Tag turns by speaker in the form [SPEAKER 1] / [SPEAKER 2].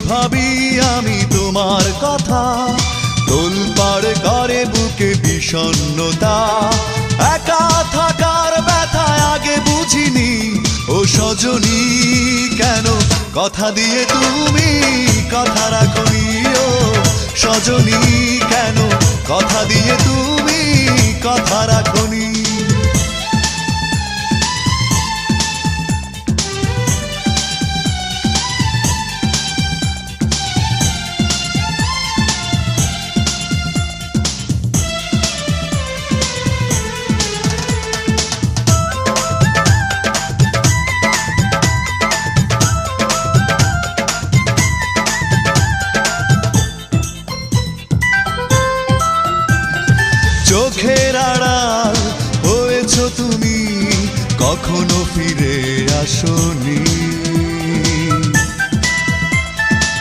[SPEAKER 1] ভাবি আমি তোমার কথা, তোলপাড় করে বুকে বিষণ্ণতা। একা থাকার ব্যথায় আগে বুঝিনি ও সজনী, কেন কথা দিয়ে তুমি কথা রাখনি। ও সজনী, কেন কথা দিয়ে তুমি কথা রাখনি। চোখের আড়াল হয়েছ তুমি, কখনো ফিরে আসোনি।